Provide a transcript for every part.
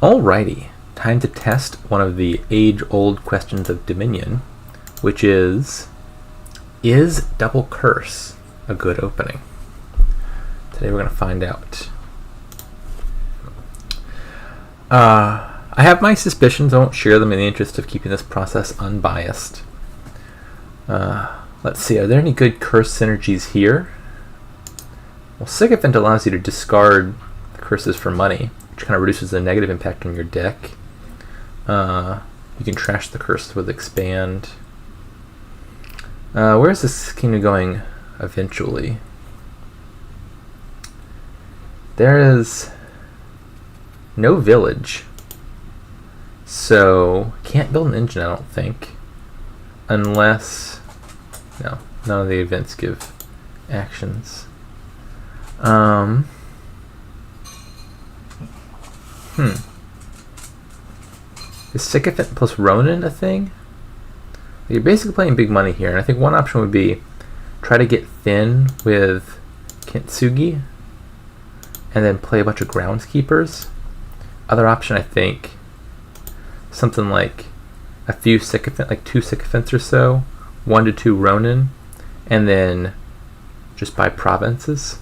Alrighty, time to test one of the age-old questions of Dominion, which is Double Curse a good opening? Today we're going to find out. I have my suspicions. I won't share them in the interest of keeping this process unbiased. Let's see, are there any good curse synergies here? Well, Sycophant allows you to discard the curses for money, which kind of reduces the negative impact on your deck. You can trash the curses with Expand. Where is this kingdom going eventually? There is no village, so can't build an engine, I don't think, unless no, none of the events give actions. Is Sycophant plus Ronin a thing? You're basically playing big money here, and I think one option would be try to get thin with Kintsugi and then play a bunch of groundskeepers. Other option, I think, something like a few Sycophant, like 2 Sycophants or so, 1 to 2 Ronin, and then just buy provinces.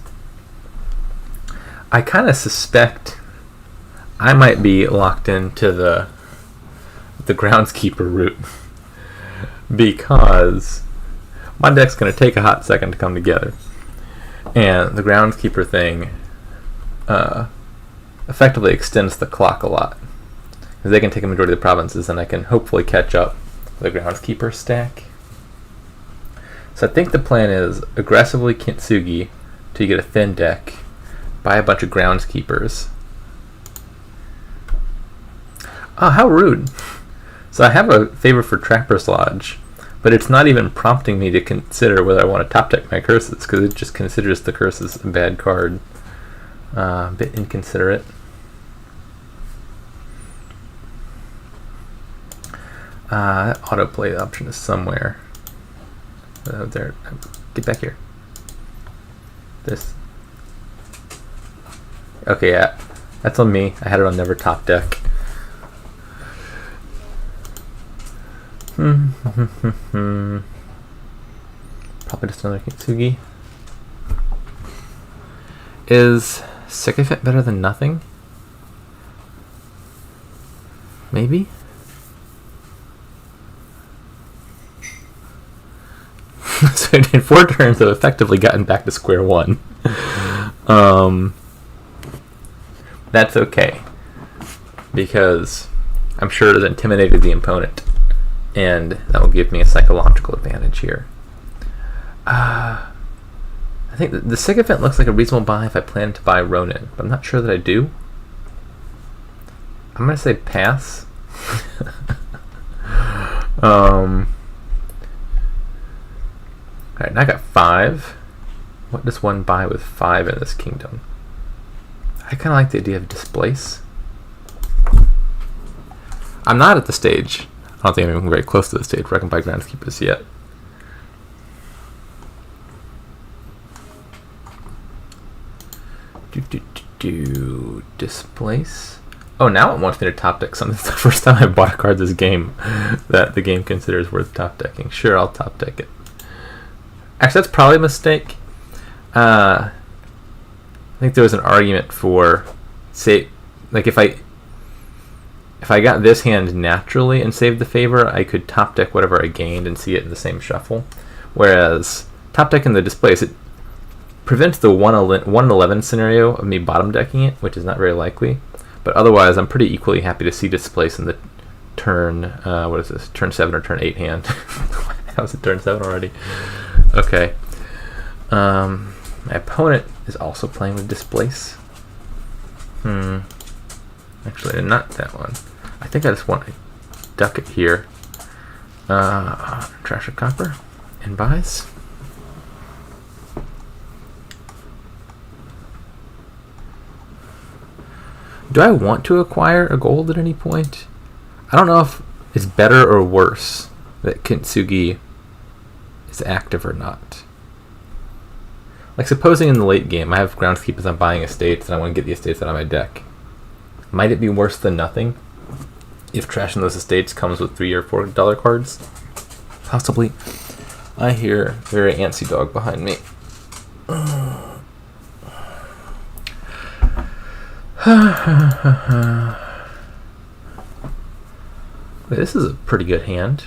I kind of suspect I might be locked into the groundskeeper route because my deck's going to take a hot second to come together, and the groundskeeper thing effectively extends the clock a lot because they can take a majority of the provinces, and I can hopefully catch up with the groundskeeper stack. So I think the plan is aggressively Kintsugi till you get a thin deck, buy a bunch of groundskeepers. Oh, how rude. So I have a favor for Trapper's Lodge, but it's not even prompting me to consider whether I want to top deck my curses because it just considers the curses a bad card. A bit inconsiderate. That autoplay option is somewhere. There. Get back here. This. Okay, yeah. That's on me. I had it on never top deck. Probably just another Kintsugi. Is Sycophant better than nothing? Maybe? So in 4 turns I've effectively gotten back to square one. That's okay, because I'm sure it has intimidated the opponent, and that will give me a psychological advantage here. I think the Sycophant looks like a reasonable buy if I plan to buy Ronin, but I'm not sure that I do. I'm going to say pass. Alright, now I got 5. What does one buy with 5 in this kingdom? I kind of like the idea of Displace. I'm not at the stage. I don't think I'm even very close to the stage where I can buy groundskeepers yet. Displace. Oh, now it wants me to top deck something. It's the first time I bought a card this game that the game considers worth top decking. Sure, I'll top deck it. Actually, that's probably a mistake. I think there was an argument for, say, like if I got this hand naturally and saved the favor, I could top deck whatever I gained and see it in the same shuffle. Whereas top decking the Displace, it prevents the 1-11 scenario of me bottom decking it, which is not very likely. But otherwise, I'm pretty equally happy to see Displace in the turn, what is this, turn 7 or turn 8 hand. How's it turn 7 already? Okay. My opponent is also playing with Displace. Actually, not that one. I think I just want to duck it here. Trash a copper and buys. Do I want to acquire a gold at any point? I don't know if it's better or worse that Kintsugi is active or not. Like, supposing in the late game I have groundskeepers, I'm buying estates, and I want to get the estates out of my deck. Might it be worse than nothing if Trash in Those Estates comes with $3 or $4 cards? Possibly. I hear very antsy dog behind me. This is a pretty good hand.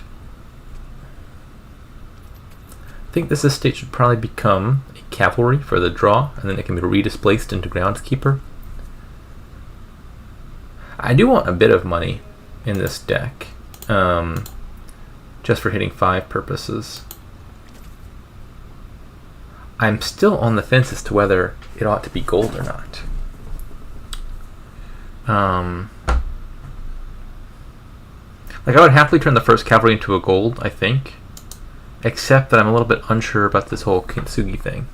I think this estate should probably become a cavalry for the draw, and then it can be redisplaced into groundskeeper. I do want a bit of money in this deck, just for hitting 5 purposes. I'm still on the fence as to whether it ought to be gold or not. Like, I would happily turn the first cavalry into a gold, I think. Except that I'm a little bit unsure about this whole Kintsugi thing.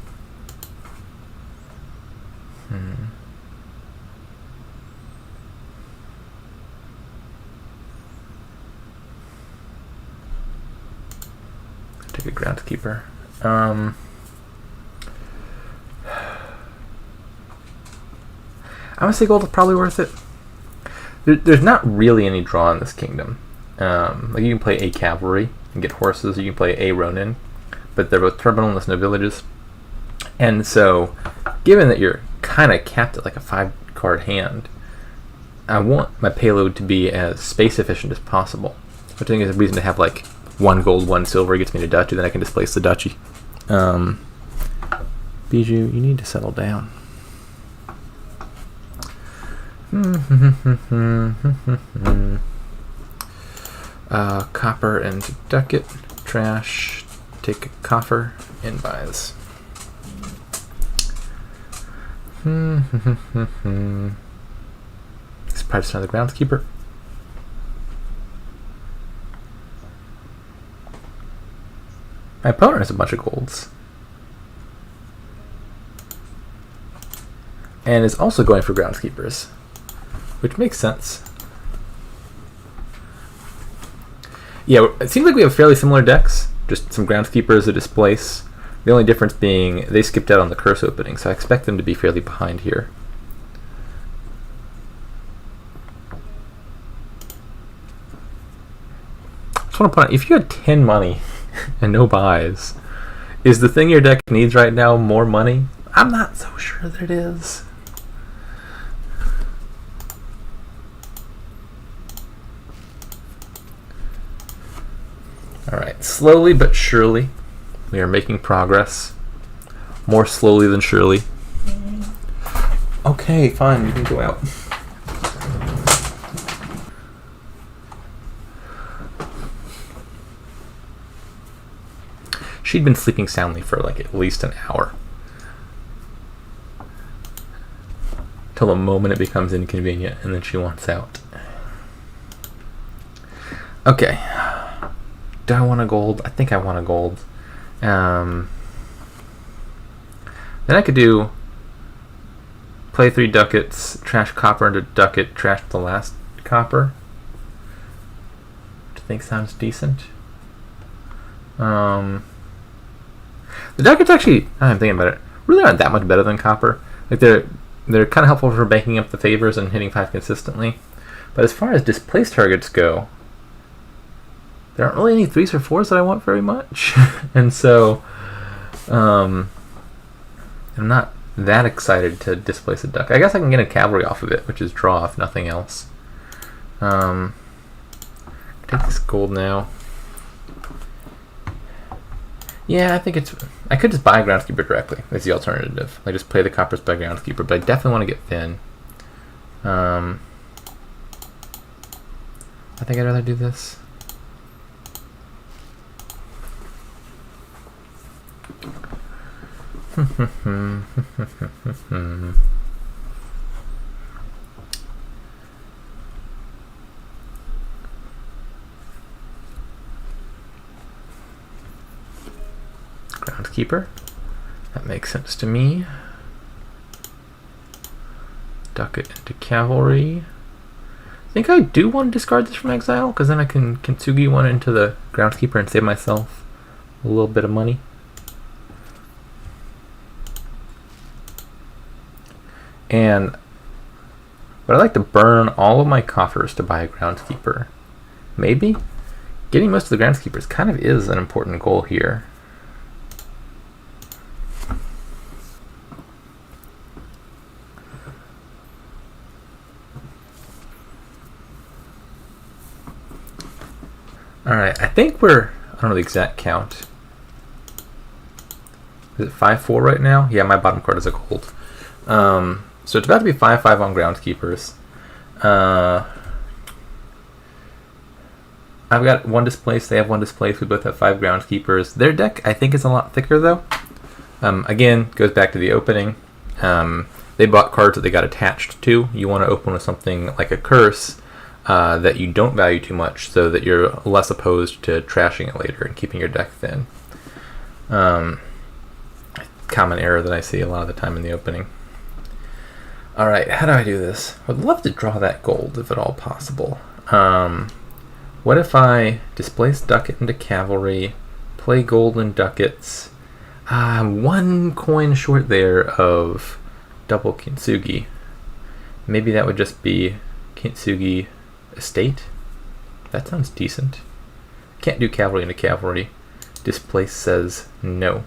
Take a groundskeeper. I'm gonna say gold is probably worth it. There's not really any draw in this kingdom. Like, you can play a cavalry and get horses, you can play a Ronin, but they're both terminal-less villages. And so, given that you're kind of capped at like a 5-card hand, I want my payload to be as space efficient as possible. Which I think is a reason to have like 1 gold, 1 silver gets me to duchy, then I can displace the duchy. Bijou, you need to settle down. Copper and ducat. Trash. Take a coffer and buys. It's probably just another groundskeeper. My opponent has a bunch of golds. And is also going for groundskeepers, which makes sense. Yeah, it seems like we have fairly similar decks, just some groundskeepers to displace. The only difference being they skipped out on the curse opening, so I expect them to be fairly behind here. I just want to point out, if you had 10 money and no buys, is the thing your deck needs right now more money? I'm not so sure that it is. Alright, slowly but surely, we are making progress. More slowly than surely. Okay, fine, you can go out. She'd been sleeping soundly for like at least an hour. Till the moment it becomes inconvenient and then she wants out. Okay. Do I want a gold? I think I want a gold. Then I could do play 3 ducats, trash copper into ducat, trash the last copper. Which I think sounds decent. The ducats actually, I'm thinking about it, really aren't that much better than copper. Like, they're kind of helpful for banking up the favors and hitting 5 consistently. But as far as displaced targets go, there aren't really any 3s or 4s that I want very much. And so, I'm not that excited to displace a duck. I guess I can get a cavalry off of it, which is draw if nothing else. Take this gold now. Yeah, I think it's... I could just buy a groundskeeper directly as the alternative. I just play the coppers by groundskeeper, but I definitely want to get thin. I think I'd rather do this. Groundskeeper. That makes sense to me. Ducat into cavalry. I think I do want to discard this from exile, because then I can Kintsugi one into the groundskeeper and save myself a little bit of money. And But I like to burn all of my coffers to buy a groundskeeper. Maybe getting most of the groundskeepers kind of is an important goal here. Alright, I think we're, I don't know the exact count. Is it 5-4 right now? Yeah, my bottom card is a gold. So it's about to be 5-5 on groundskeepers. I've got one displaced, they have one displaced, we both have 5 groundskeepers. Their deck, I think, is a lot thicker though. Again, goes back to the opening. They bought cards that they got attached to. You want to open with something like a curse that you don't value too much so that you're less opposed to trashing it later and keeping your deck thin. Common error that I see a lot of the time in the opening. Alright, how do I do this? I would love to draw that gold if at all possible. What if I displace ducat into cavalry, play gold and ducats? One coin short there of double kintsugi. Maybe that would just be kintsugi estate. That sounds decent. Can't do cavalry into cavalry. Displace says no.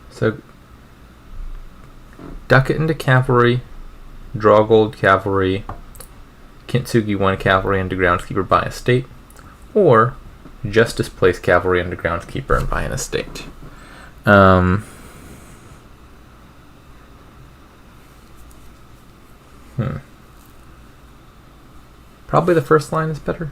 So ducat into cavalry, draw gold cavalry, kintsugi 1 cavalry into groundskeeper, buy estate, or just displace cavalry into groundskeeper and buy an estate. Probably the first line is better.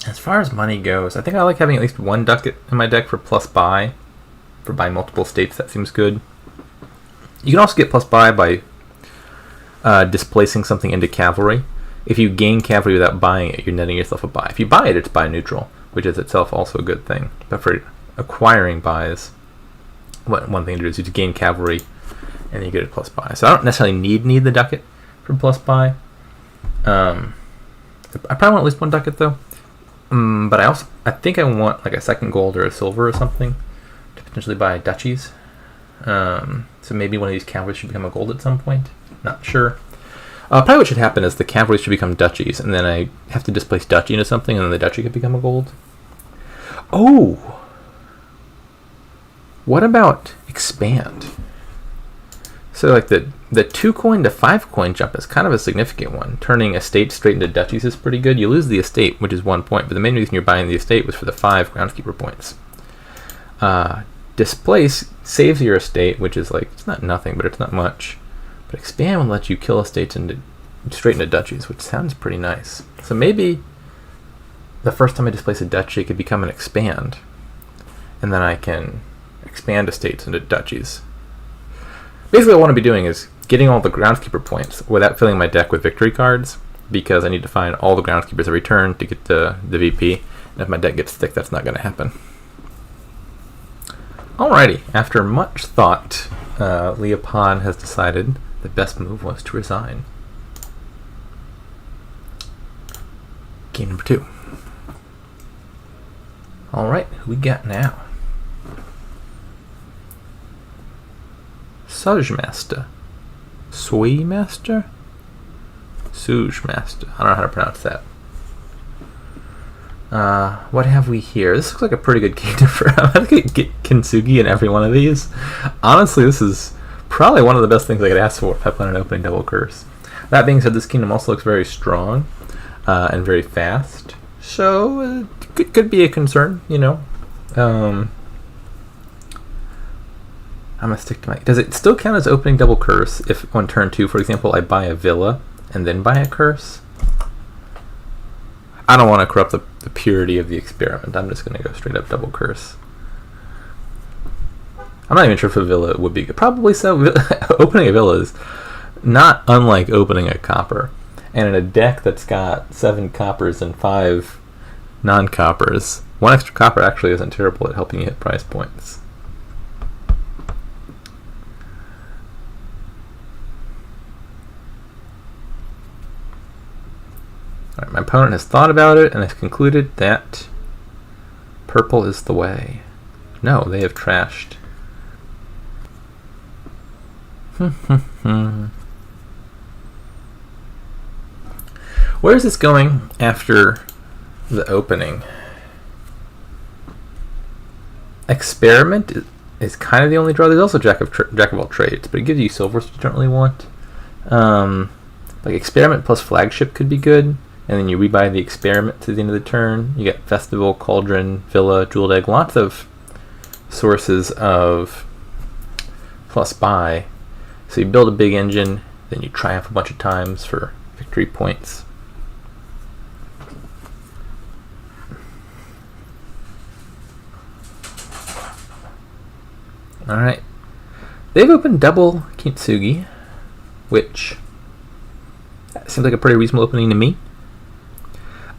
As far as money goes, I think I like having at least one ducat in my deck for plus buy. For buying multiple states, that seems good. You can also get plus buy by displacing something into cavalry. If you gain cavalry without buying it, you're netting yourself a buy. If you buy it, it's buy neutral, which is itself also a good thing. But for acquiring buys, one thing to do is you just gain cavalry and then you get a plus buy. So I don't necessarily need the ducat for plus buy. I probably want at least one ducat though. But I think I want like a second gold or a silver or something to potentially buy duchies. So maybe one of these cavalries should become a gold at some point. Not sure. Probably what should happen is the cavalry should become duchies, and then I have to displace duchy into something, and then the duchy could become a gold. Oh! What about expand? So like the 2 coin to 5 coin jump is kind of a significant one. Turning estate straight into duchies is pretty good. You lose the estate, which is 1 point, but the main reason you're buying the estate was for the 5 groundskeeper points. Displace saves your estate, which is like, it's not nothing, but it's not much. But expand will let you kill estates straight into duchies, which sounds pretty nice. So maybe the first time I displace a duchy, it could become an expand, and then I can expand estates into duchies. Basically, what I want to be doing is getting all the groundskeeper points without filling my deck with victory cards, because I need to find all the groundskeepers every turn to get the VP. And if my deck gets thick, that's not going to happen. Alrighty, after much thought, Leopold has decided the best move was to resign. Game number 2. Alright, who we got now? Sujmaster. Suimaster? Sujmaster. I don't know how to pronounce that. What have we here? This looks like a pretty good kingdom for him. I think I get Kintsugi in every one of these. Honestly, this is probably one of the best things I could ask for if I plan on opening Double Curse. That being said, this kingdom also looks very strong and very fast. So, it could be a concern, you know. I'm going to stick to my... Does it still count as opening Double Curse if on turn 2, for example, I buy a villa and then buy a curse? I don't want to corrupt the purity of the experiment. I'm just going to go straight up Double Curse. I'm not even sure if a villa would be good. Probably so. Opening a villa is not unlike opening a copper. And in a deck that's got 7 coppers and 5 non-coppers, 1 extra copper actually isn't terrible at helping you hit price points. Alright, my opponent has thought about it and has concluded that purple is the way. No, they have trashed. Where is this going after the opening? Experiment is kind of the only draw. There's also Jack of all trades, but it gives you silvers which you don't really want. Like Experiment plus Flagship could be good, and then you rebuy the Experiment to the end of the turn. You get Festival, Cauldron, Villa, Jeweled Egg, lots of sources of plus buy. So you build a big engine, then you triumph a bunch of times for victory points. Alright. They've opened double Kintsugi, which seems like a pretty reasonable opening to me.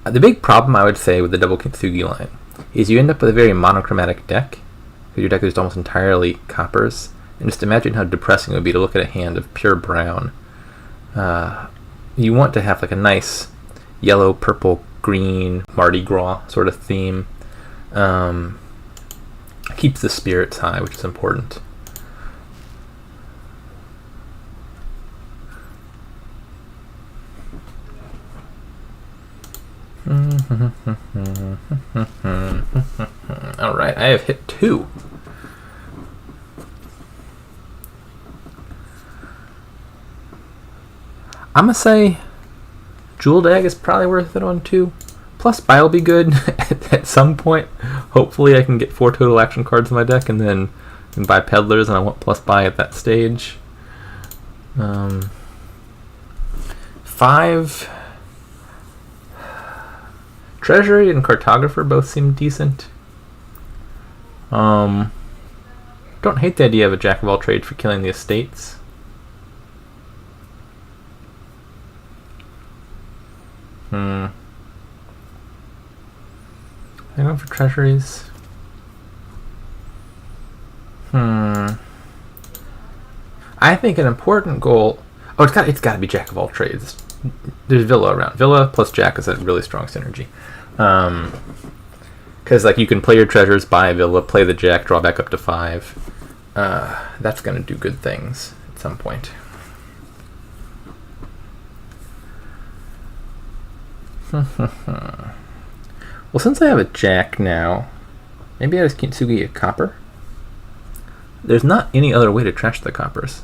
The big problem, I would say, with the double Kintsugi line is you end up with a very monochromatic deck, because your deck is almost entirely coppers. And just imagine how depressing it would be to look at a hand of pure brown. You want to have like a nice yellow, purple, green, Mardi Gras sort of theme. Keeps the spirits high, which is important. Alright, I have hit 2. I'm going to say Jeweled Egg is probably worth it on 2. Plus buy will be good at some point. Hopefully I can get 4 total action cards in my deck and then buy Peddlers, and I want plus buy at that stage. 5. Treasury and Cartographer both seem decent. Don't hate the idea of a Jack of all trades for killing the estates. I'm going for treasuries. I think an important goal. Oh, it's got to be Jack of all trades. There's Villa around. Villa plus Jack is a really strong synergy. Because like you can play your treasures, buy a Villa, play the Jack, draw back up to 5. That's going to do good things at some point. Well, since I have a Jack now, maybe I just Kintsugi a copper. There's not any other way to trash the coppers.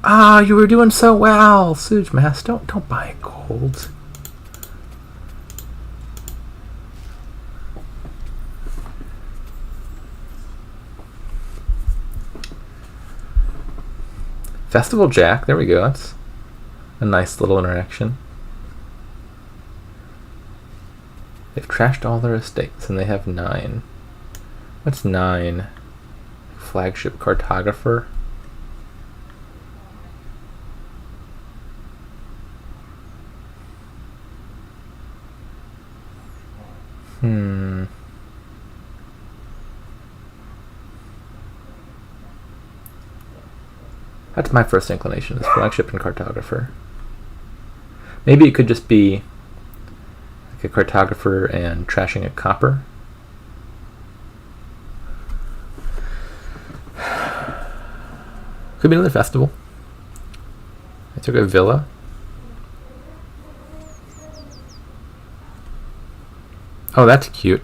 Ah, you were doing so well, Suge Mass. Don't buy gold. Festival Jack. There we go. That's a nice little interaction. They've trashed all their estates, and they have 9. What's 9? Flagship Cartographer. That's my first inclination, is Flagship and Cartographer. Maybe it could just be like a Cartographer and trashing a copper. Could be another festival. I took a Villa. Oh, that's cute.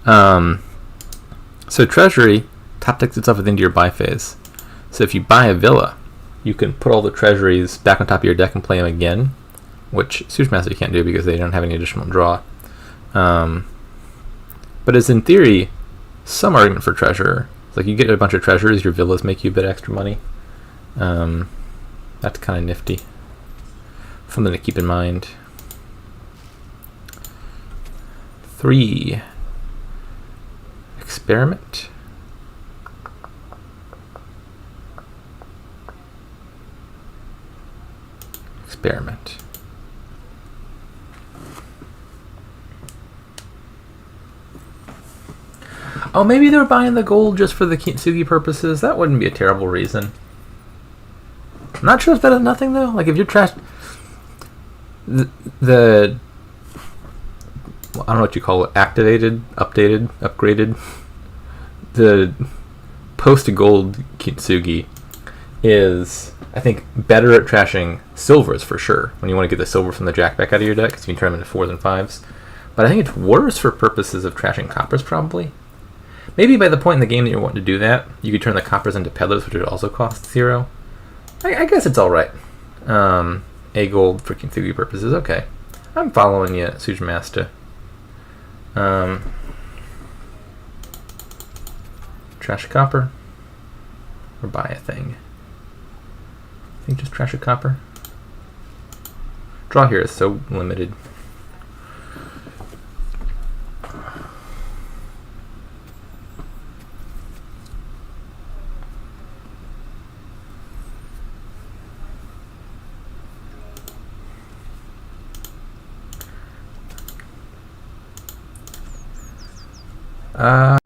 So Treasury top decks itself at the end of your buy phase. So if you buy a Villa, you can put all the treasuries back on top of your deck and play them again, which Sushi Master you can't do because they don't have any additional draw. But as in theory, some argument for treasure. It's like you get a bunch of treasures, your villas make you a bit extra money. That's kind of nifty. Something to keep in mind. 3. Experiment. Experiment. Oh, maybe they were buying the gold just for the Kintsugi purposes. That wouldn't be a terrible reason. I'm not sure it's better than nothing though. Like if you're trash, the I don't know what you call it, activated, updated, upgraded. The post-gold Kintsugi is, I think, better at trashing silvers for sure, when you want to get the silver from the jack back out of your deck, because you can turn them into 4s and 5s. But I think it's worse for purposes of trashing coppers, probably. Maybe by the point in the game that you're wanting to do that, you could turn the coppers into peddlers, which would also cost 0. I guess it's alright. A gold for Kintsugi purposes, okay. I'm following you, Sujimasta. Trash a copper, or buy a thing. I think just trash a copper. Draw here is so limited.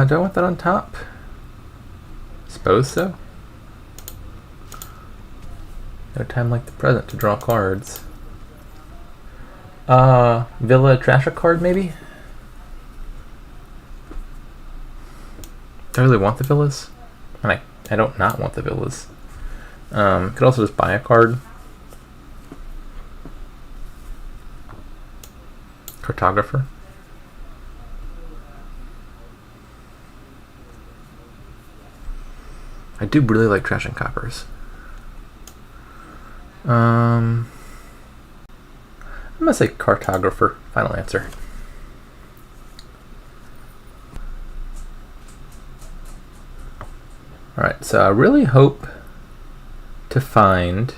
Do I want that on top? Suppose so. No time like the present to draw cards. Villa trash a card maybe? Do I really want the villas? And I don't not want the villas. Could also just buy a card. Cartographer. I do really like trashing coppers. I'm gonna say cartographer. Final answer. Alright, so I really hope to find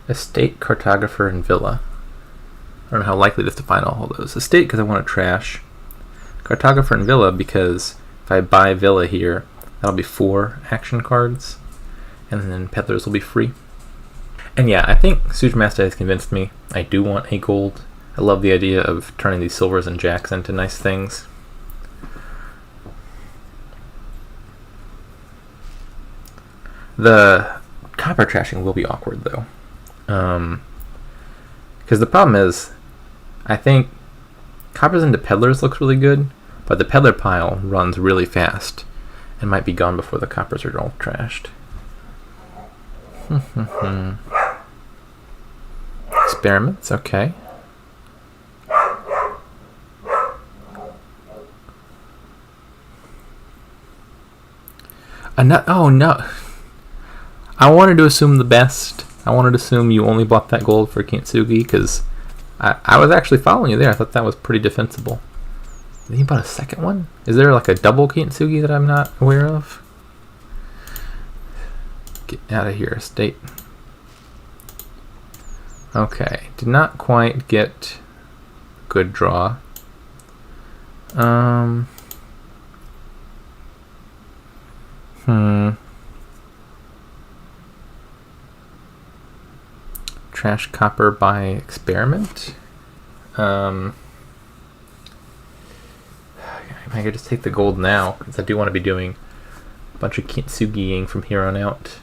estate, cartographer, and villa. I don't know how likely it is to find all of those. Estate because I want to trash. Cartographer and villa because if I buy villa here, that'll be 4 action cards, and then peddlers will be free. And yeah, I think Sujimasta has convinced me. I do want a gold. I love the idea of turning these silvers and jacks into nice things. The copper trashing will be awkward though. Because the problem is, I think coppers into peddlers looks really good, but the peddler pile runs really fast and might be gone before the coppers are all trashed. Experiments, okay. Oh no! I wanted to assume the best. I wanted to assume you only bought that gold for Kintsugi because I was actually following you there. I thought that was pretty defensible. Then you bought a second one? Is there like a double Kintsugi that I'm not aware of? Get out of here, estate. Okay, did not quite get good draw. Trash copper by experiment. I could just take the gold now because I do want to be doing a bunch of Kintsugiing from here on out.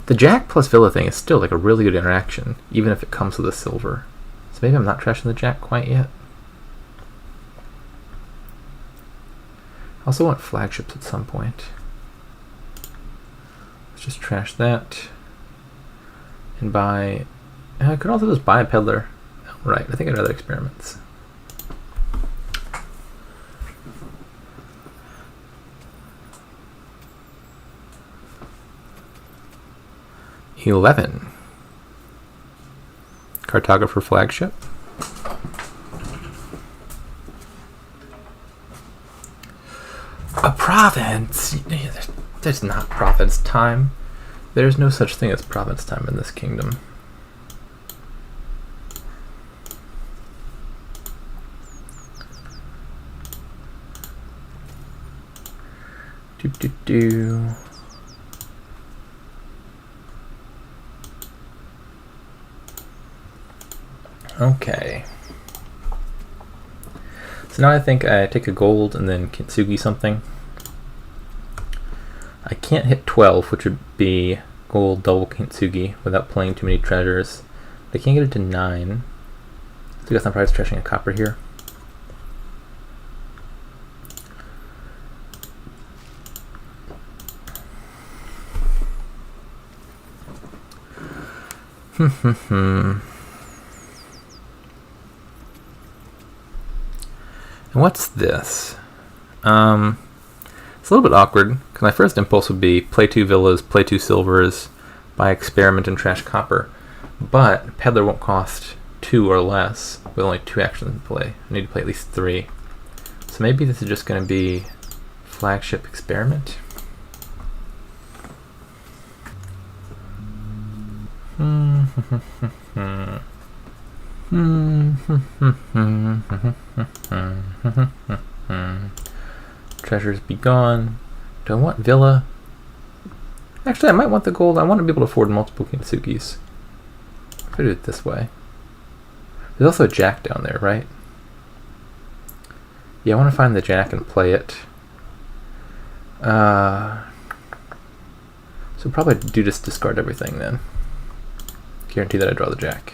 The jack plus villa thing is still like a really good interaction, even if it comes with a silver. So maybe I'm not trashing the jack quite yet. I also want flagships at some point. Let's just trash that. And buy... I could also just buy a peddler. Right, I think I'd rather experiments. $11. Cartographer flagship. A province? There's not province time. There's no such thing as province time in this kingdom. Okay. So now I think I take a gold and then Kintsugi something. I can't hit 12, which would be gold double Kintsugi without playing too many treasures. They can't get it to 9. So I guess I'm probably trashing a copper here. And what's this? It's a little bit awkward, because my first impulse would be play 2 villas, play 2 silvers, buy experiment, and trash copper. But peddler won't cost 2 or less, with only 2 actions in play. I need to play at least 3. So maybe this is just going to be flagship experiment. Treasures be gone. Do I want villa? Actually, I might want the gold. I want to be able to afford multiple kintsugis. If I do it this way. There's also a jack down there, right? Yeah, I want to find the jack and play it. So probably do just discard everything then. Guarantee that I draw the jack.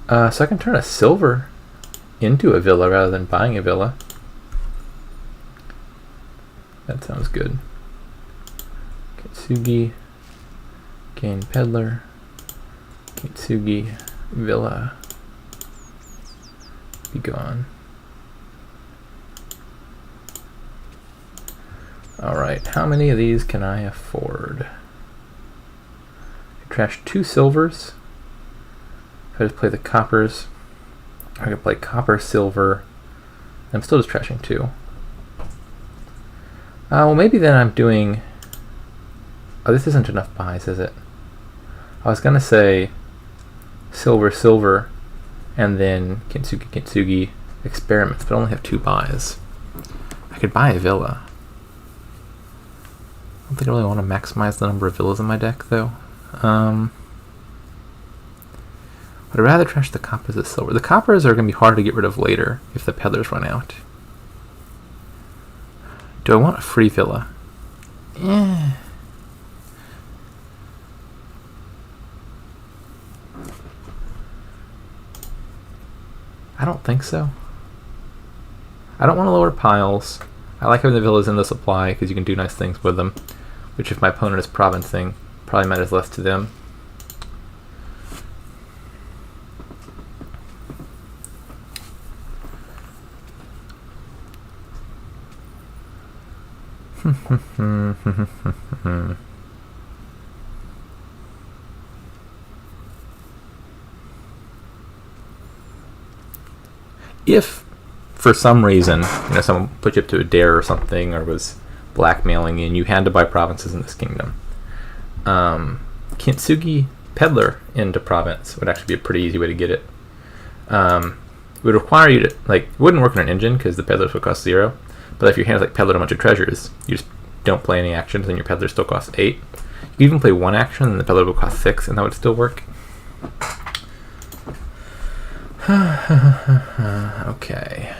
So I can turn a silver into a villa rather than buying a villa. That sounds good. Kintsugi, gain peddler, Kintsugi, villa, be gone. Alright, how many of these can I afford? I trash 2 silvers. If I just play the coppers, I could play copper, silver. I'm still just trashing 2. Well, maybe then I'm doing... Oh, this isn't enough buys, is it? I was going to say silver, silver, and then Kintsugi, Kintsugi, experiments, but I only have 2 buys. I could buy a villa. I don't think I really want to maximize the number of villas in my deck, though. I'd rather trash the coppers as silver. The coppers are going to be hard to get rid of later if the peddlers run out. Do I want a free villa? Yeah. I don't think so. I don't want to lower piles. I like having the villas in the supply because you can do nice things with them, which if my opponent is provincing, probably matters less to them. If for some reason, someone put you up to a dare or something, or was blackmailing you, and you had to buy provinces in this kingdom, Kintsugi peddler into province would actually be a pretty easy way to get it. It would require you to, it wouldn't work on an engine because the peddlers would cost 0. But if your hand is peddler a bunch of treasures, you just don't play any actions and your peddler still costs 8. You could even play 1 action and the peddler would cost 6, and that would still work. Okay.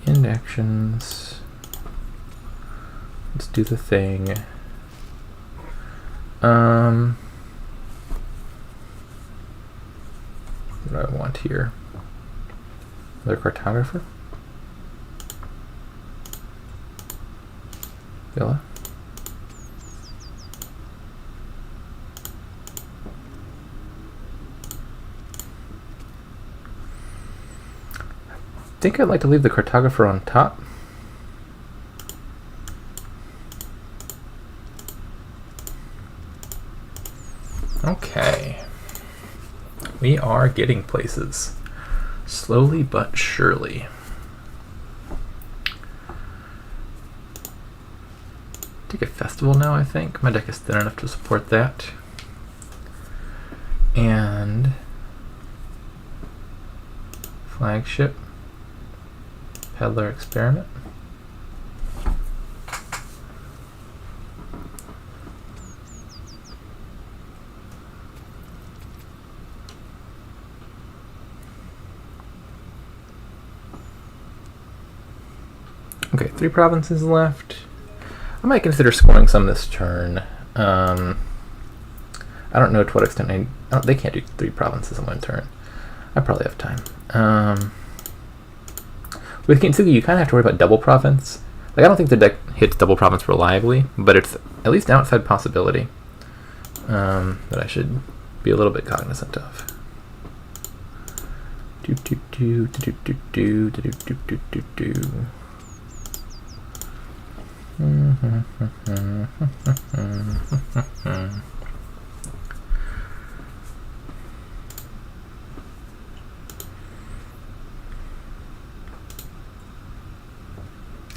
End actions. Let's do the thing. What do I want here? Another cartographer? Villa? I think I'd like to leave the cartographer on top. Okay. We are getting places. Slowly but surely. Take a festival now, I think. My deck is thin enough to support that. And flagship. Peddler experiment. Okay, 3 provinces left. I might consider scoring some this turn. I don't know to what extent they can't do 3 provinces in 1 turn. I probably have time. With Kintsugi, you kind of have to worry about double province. Like, I don't think the deck hits double province reliably, but it's at least an outside possibility that I should be a little bit cognizant of.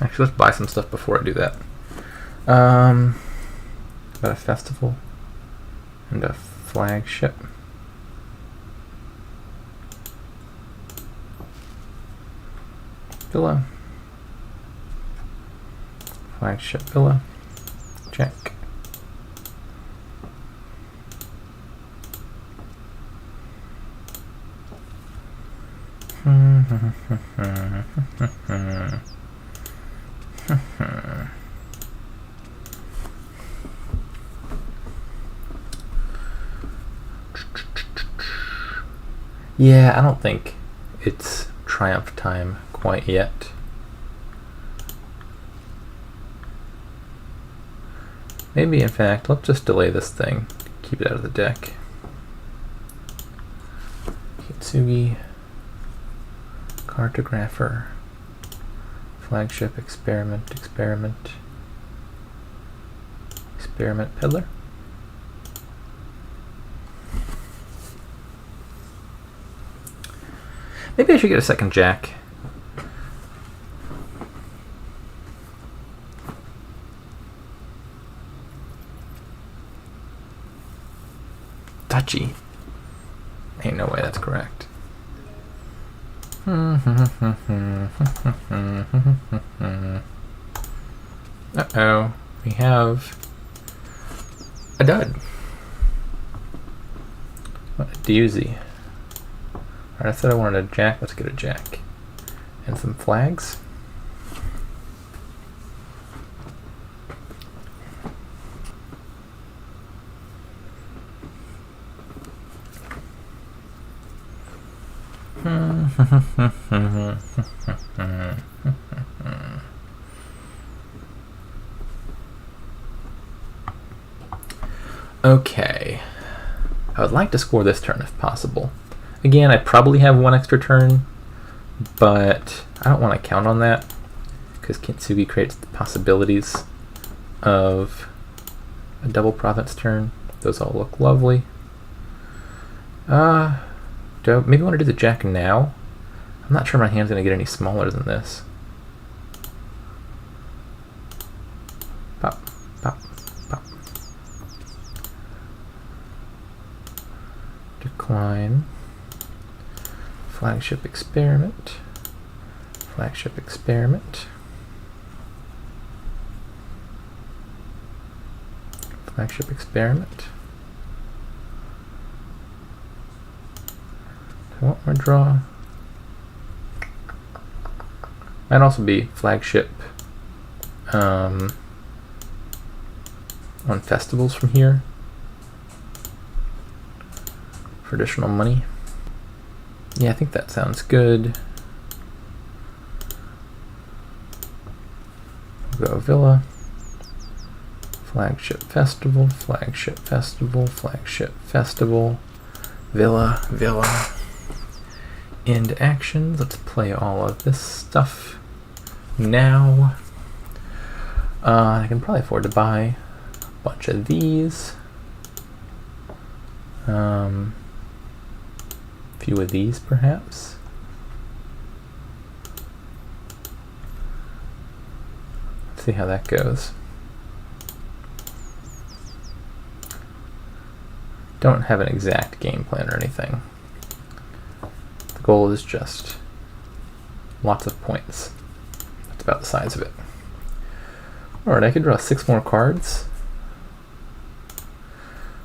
Actually, let's buy some stuff before I do that. Got a festival and a flagship. Villa. Flagship villa. Check. Yeah, I don't think it's triumph time quite yet. Maybe, in fact, let's just delay this thing. Keep it out of the deck. Kintsugi, Cartographer, Flagship, Experiment, Peddler. Maybe I should get a second jack. Touchy. Ain't no way that's correct. Uh-oh. We have a dud. What a doozy. Alright, I said I wanted a jack. Let's get a jack. And some flags. Okay. I would like to score this turn if possible. Again, I probably have 1 extra turn, but I don't want to count on that because Kintsugi creates the possibilities of a double province turn. Those all look lovely. Do I maybe want to do the jack now? I'm not sure my hand's going to get any smaller than this. Pop, pop, pop. Decline. Flagship experiment. Flagship experiment. Flagship experiment. I want more draw. Might also be flagship on festivals from here for additional money. Yeah, I think that sounds good. We'll go villa, flagship festival, flagship festival, flagship festival, villa, villa. End actions. Let's play all of this stuff now. I can probably afford to buy a bunch of these. Few of these, perhaps. Let's see how that goes. Don't have an exact game plan or anything. The goal is just lots of points. That's about the size of it. Alright, I could draw 6 more cards.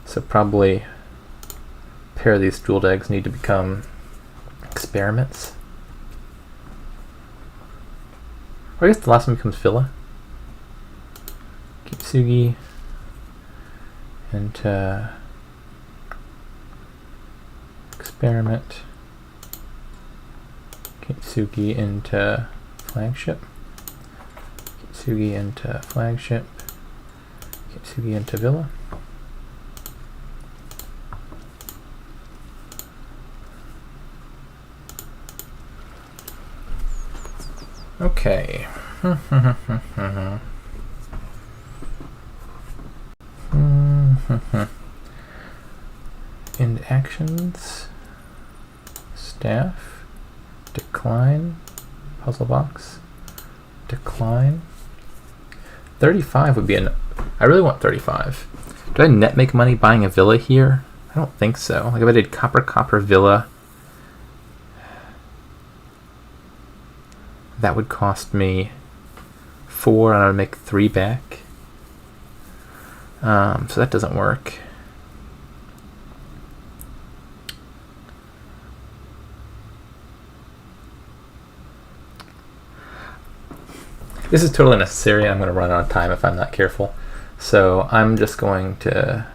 So probably a pair of these jeweled eggs need to become experiments. Or Or I guess the last one becomes Villa. Kitsugi into Experiment. Kitsugi into Flagship. Kitsugi into Flagship. Kitsugi into Villa. Okay. End actions. Staff. Decline. Puzzle box. Decline. 35 would be an... I really want 35. Do I net make money buying a villa here? I don't think so. Like if I did copper villa, that would cost me 4 and I would make 3 back. So that doesn't work. This is totally necessary. I'm going to run out of time if I'm not careful. So I'm just going to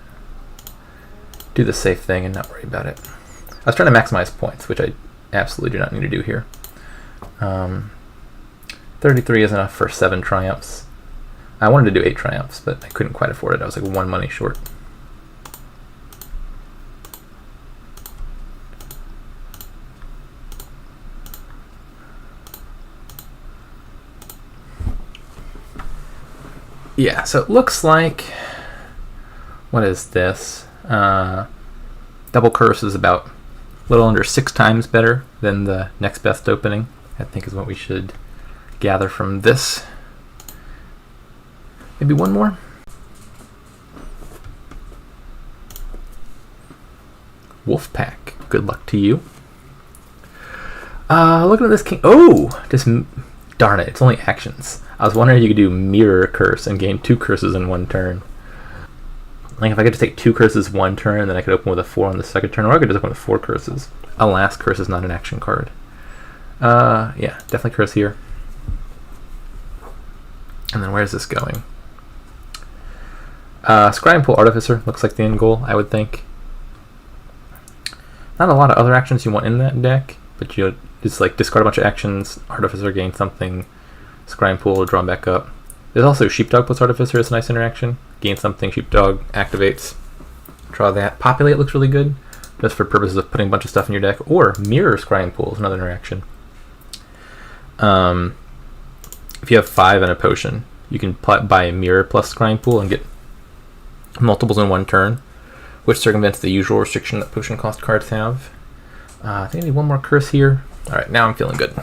do the safe thing and not worry about it. I was trying to maximize points, which I absolutely do not need to do here. 33 is enough for 7 triumphs. I wanted to do 8 triumphs, but I couldn't quite afford it. I was like 1 money short. Yeah, so it looks like, what is this? Double Curse is about a little under 6 times better than the next best opening, I think is what we should gather from this. Maybe one more? Wolfpack, good luck to you. Looking at this king, oh, just darn it, it's only actions. I was wondering if you could do Mirror Curse and gain 2 curses in 1 turn. Like if I could just take 2 curses 1 turn, then I could open with a 4 on the second turn, or I could just open with 4 curses. Alas, curse is not an action card. Yeah, definitely curse here. And then where's this going? Scrying Pool Artificer looks like the end goal, I would think. Not a lot of other actions you want in that deck, but you just like discard a bunch of actions, Artificer gain something, Scrying Pool, draw back up. There's also Sheepdog plus Artificer is a nice interaction. Gain something, Sheepdog activates. Draw that. Populate looks really good, just for purposes of putting a bunch of stuff in your deck. Or Mirror Scrying Pool is another interaction. If you have 5 and a potion, you can buy a Mirror plus Scrying Pool and get multiples in 1 turn, which circumvents the usual restriction that potion cost cards have. I think I need 1 more curse here. Alright, now I'm feeling good.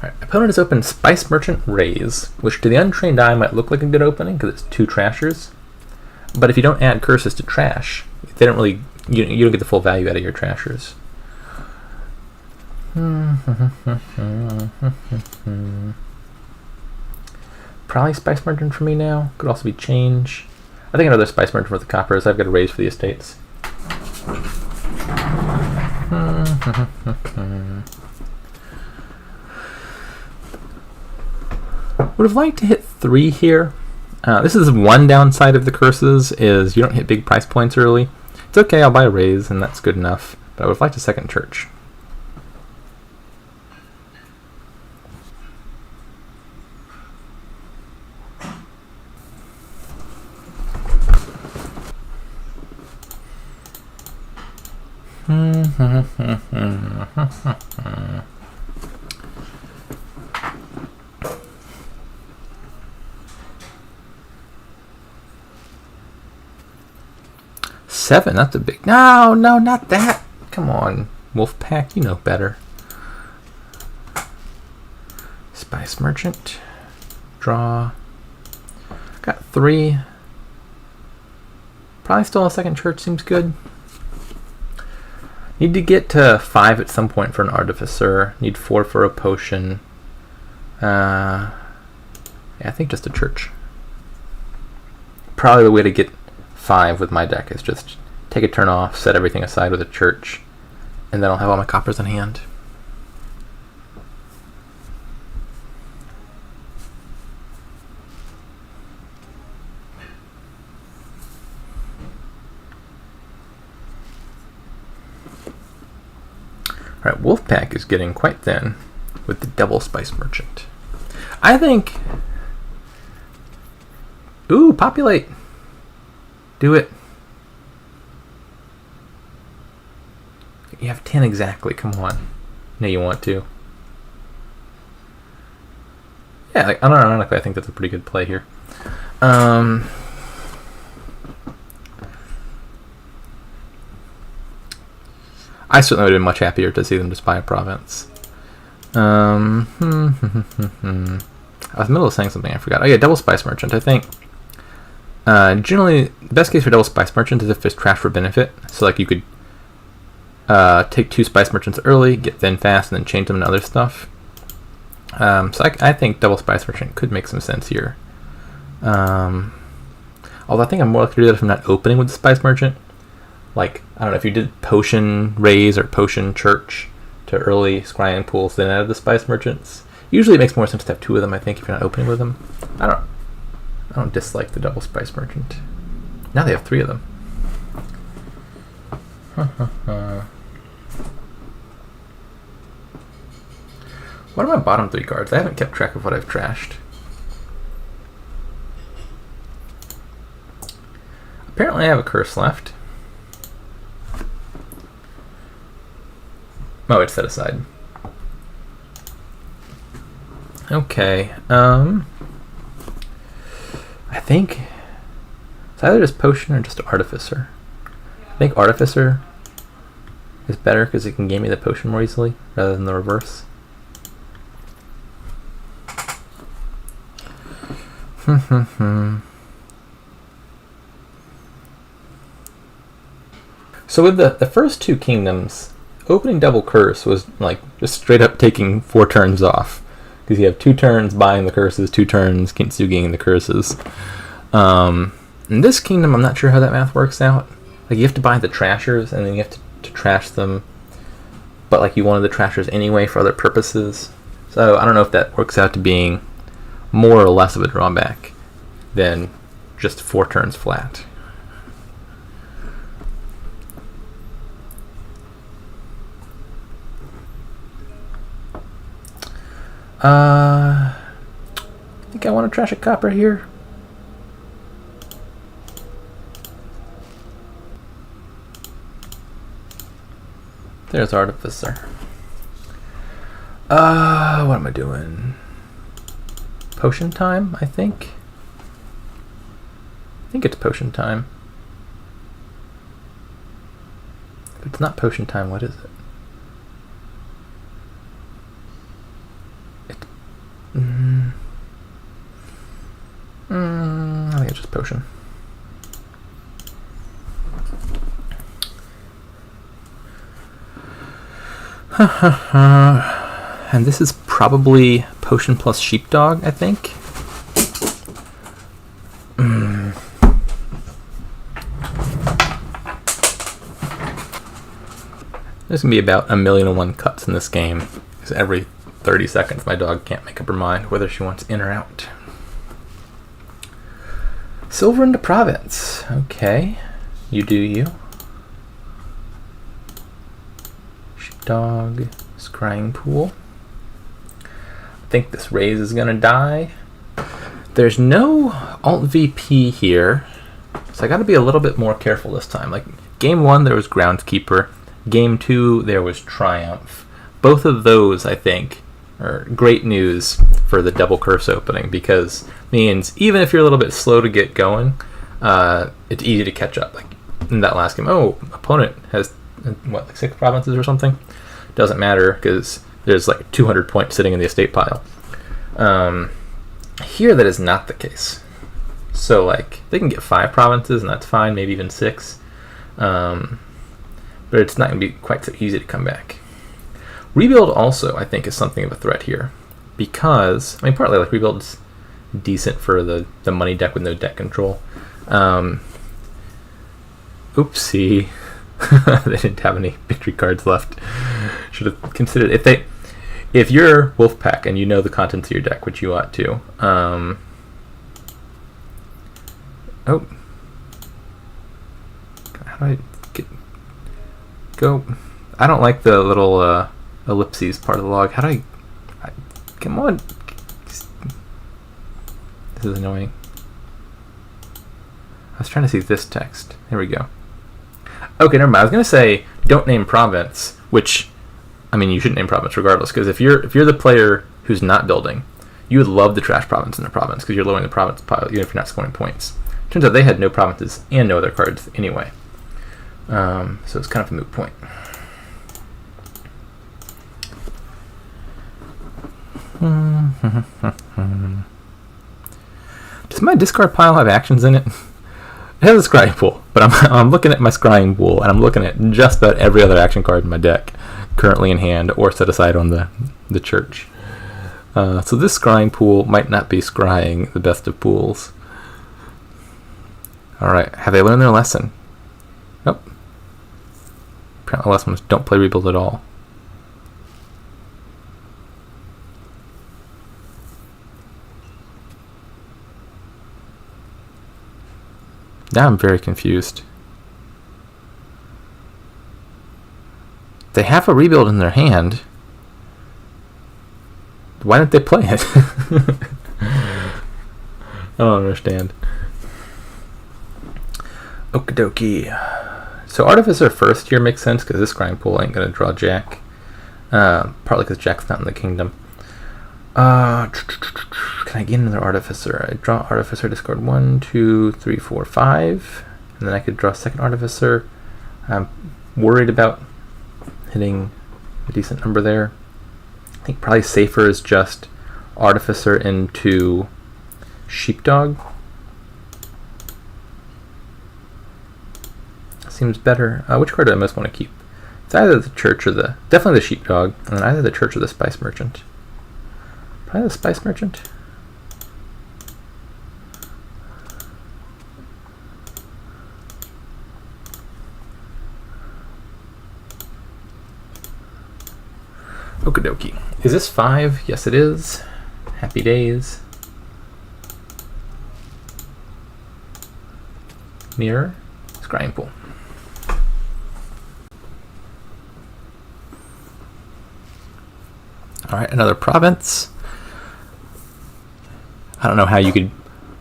Alright, opponent has opened Spice Merchant Raise, which to the untrained eye might look like a good opening because it's 2 trashers. But if you don't add curses to trash, they don't really, you don't get the full value out of your trashers. Probably Spice Merchant for me now. Could also be Change. I think another Spice Merchant for the coppers. I've got a raise for the estates. Would have liked to hit 3 here. This is one downside of the curses, is you don't hit big price points early. It's okay, I'll buy a raise, and that's good enough. But I would have liked a second church. Seven, that's a big... No, not that. Come on, Wolfpack, you know better. Spice Merchant. Draw. Got 3. Probably still a second church, seems good. Need to get to 5 at some point for an Artificer. Need 4 for a potion. Yeah, I think just a church. Probably the way to get 5 with my deck is just take a turn off, set everything aside with a church, and then I'll have all my coppers in hand. All right, Wolfpack is getting quite thin with the Double Spice Merchant. I think... Ooh, populate. Do it. You have 10 exactly, come on. No, you want to. Yeah, like, unironically, I think that's a pretty good play here. I certainly would have been much happier to see them just buy a province. I was in the middle of saying something, I forgot. Oh yeah, Double Spice Merchant, I think. Generally, the best case for Double Spice Merchant is if it's trash for benefit. So like you could take 2 Spice Merchants early, get thin fast, and then change them into other stuff. So I think Double Spice Merchant could make some sense here. Although I think I'm more likely to do that if I'm not opening with the Spice Merchant. Like, I don't know, if you did Potion Raise or Potion Church to early scrying pools, then added the Spice Merchants. Usually it makes more sense to have 2 of them, I think, if you're not opening with them. I don't dislike the Double Spice Merchant. Now they have 3 of them. What are my bottom 3 cards? I haven't kept track of what I've trashed. Apparently I have a curse left. Oh, it's set aside. Okay. I think it's either just Potion or just Artificer. I think Artificer is better because it can gain me the Potion more easily rather than the reverse. So with the first 2 kingdoms, opening Double Curse was like just straight up taking 4 turns off. Because you have 2 turns buying the curses, 2 turns kintsuging the curses. In this kingdom, I'm not sure how that math works out. Like you have to buy the trashers, and then you have to trash them. But like you wanted the trashers anyway for other purposes. So I don't know if that works out to being more or less of a drawback than just 4 turns flat. I think I want to trash a copper here. There's Artificer. What am I doing? Potion time, I think. I think it's potion time. If it's not potion time, what is it? I think it's just potion. And this is probably potion plus sheepdog, I think. There's gonna be about 1,000,001 cuts in this game, because every 30 seconds my dog can't make up her mind whether she wants in or out. Silver into province. Okay. You do you. Sheepdog. Scrying pool. I think this raise is gonna die. There's no alt VP here, so I gotta be a little bit more careful this time. Like game 1 there was Groundskeeper. Game 2 there was Triumph. Both of those I think are great news for the Double Curse opening, because it means even if you're a little bit slow to get going, it's easy to catch up. Like in that last game, opponent has what, like 6 provinces or something? Doesn't matter because there's like 200 points sitting in the estate pile. Here that is not the case. So like they can get 5 provinces and that's fine, maybe even 6. But it's not going to be quite so easy to come back. Rebuild also, I think, is something of a threat here, because I mean, partly like Rebuild's decent for the money deck with no deck control. Oopsie, they didn't have any victory cards left. Should have considered if you're Wolfpack and you know the contents of your deck, which you ought to. How do I go? I don't like the little ellipses part of the log. How do come on. This is annoying. I was trying to see this text. There we go. Okay, never mind. I was going to say don't name province, which, I mean, you shouldn't name province regardless, because if you're the player who's not building, you would love the trash province in the province because you're lowering the province pile even if you're not scoring points. Turns out they had no provinces and no other cards anyway. So it's kind of a moot point. Does my discard pile have actions in it? It has a scrying pool, but I'm looking at my scrying pool and I'm looking at just about every other action card in my deck currently in hand or set aside on the church. So this scrying pool might not be scrying the best of pools. Alright, have they learned their lesson? Nope. Apparently the lesson was don't play rebuild at all. Now I'm very confused. They have a rebuild in their hand. Why didn't they play it? I don't understand. Okie dokie. So Artificer first here makes sense because this scrying pool ain't gonna draw Jack. Partly because Jack's not in the kingdom. Can I get another Artificer? I draw Artificer, discard 1, 2, 3, 4, 5. And then I could draw a second Artificer. I'm worried about hitting a decent number there. I think probably safer is just Artificer into Sheepdog. Seems better. Which card do I most want to keep? It's either the Church or definitely the Sheepdog, and then either the Church or the Spice Merchant. Probably the Spice Merchant. Okie dokie. Is this 5? Yes, it is. Happy days. Mirror. Scrying pool. Alright, another province. I don't know how you could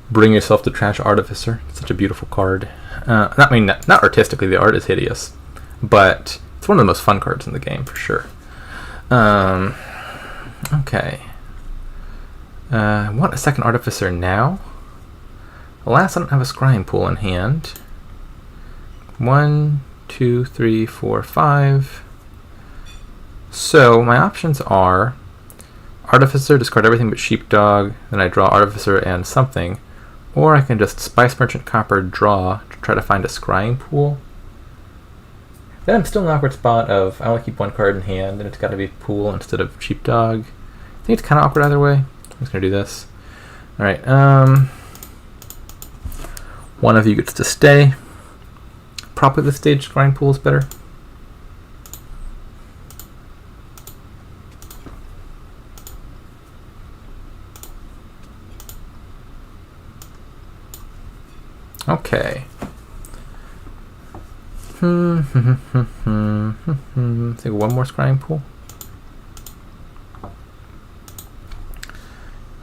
bring yourself to trash Artificer. It's such a beautiful card. Not artistically, the art is hideous, but it's one of the most fun cards in the game for sure. Okay. I want a second Artificer now. Alas, I don't have a scrying pool in hand. 1, 2, 3, 4, 5. So my options are Artificer, discard everything but Sheepdog, then I draw Artificer and something, or I can just Spice Merchant Copper, draw to try to find a scrying pool. Then I'm still in an awkward spot of I only keep one card in hand and it's got to be pool instead of Sheepdog. I think it's kind of awkward either way. I'm just going to do this. Alright, one of you gets to stay. Probably the stage scrying pool is better. Okay. Think one more scrying pool.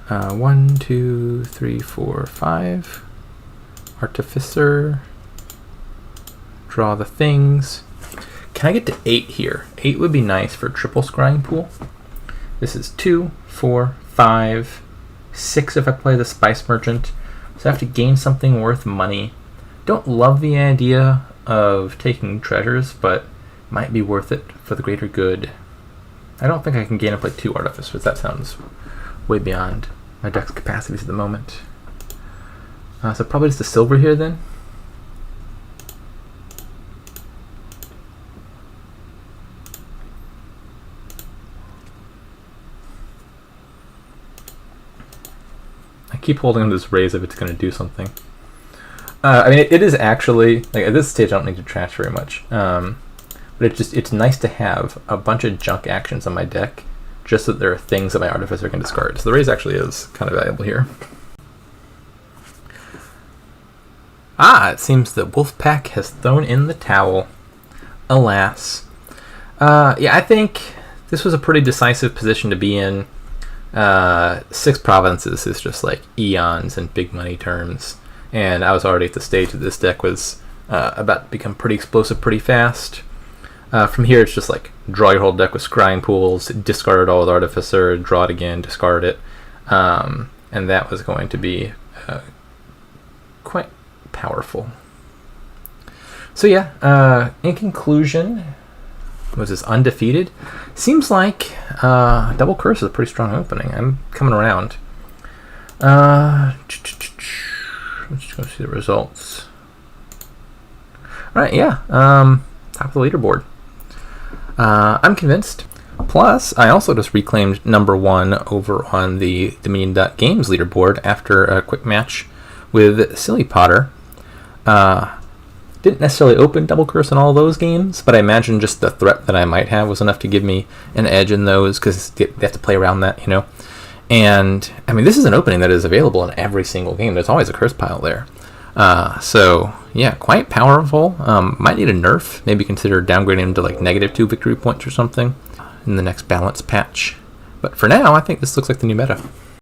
1, 2, 3, 4, 5. Artificer. Draw the things. Can I get to 8 here? 8 would be nice for triple scrying pool. This is 2, 4, 5, 6 if I play the Spice Merchant. So I have to gain something worth money. Don't love the idea of taking treasures, but might be worth it for the greater good. I don't think I can gain up like 2 Artificers. That sounds way beyond my deck's capacities at the moment. So probably just a silver here then. I keep holding on to this raise if it's going to do something. I mean, it is actually, like at this stage I don't need to trash very much. But it's nice to have a bunch of junk actions on my deck, just so that there are things that my Artificer can discard. So the raise actually is kind of valuable here. It seems that Wolfpack has thrown in the towel. Alas. Yeah, I think this was a pretty decisive position to be in. 6 provinces is just like eons in big money terms, and I was already at the stage that this deck was about to become pretty explosive pretty fast. From here, it's just like draw your whole deck with scrying pools, discard it all with Artificer, draw it again, discard it, and that was going to be quite powerful. So yeah, in conclusion, was this undefeated? Seems like Double Curse is a pretty strong opening. I'm coming around. Let's go see the results. All right, yeah, top of the leaderboard. I'm convinced. Plus, I also just reclaimed #1 over on the Dominion.Games leaderboard after a quick match with Silly Potter. Didn't necessarily open Double Curse in all those games, but I imagine just the threat that I might have was enough to give me an edge in those, because they have to play around that, you know. And, I mean, this is an opening that is available in every single game. There's always a curse pile there. So, yeah, quite powerful. Might need a nerf. Maybe consider downgrading him to, like, -2 victory points or something in the next balance patch. But for now, I think this looks like the new meta.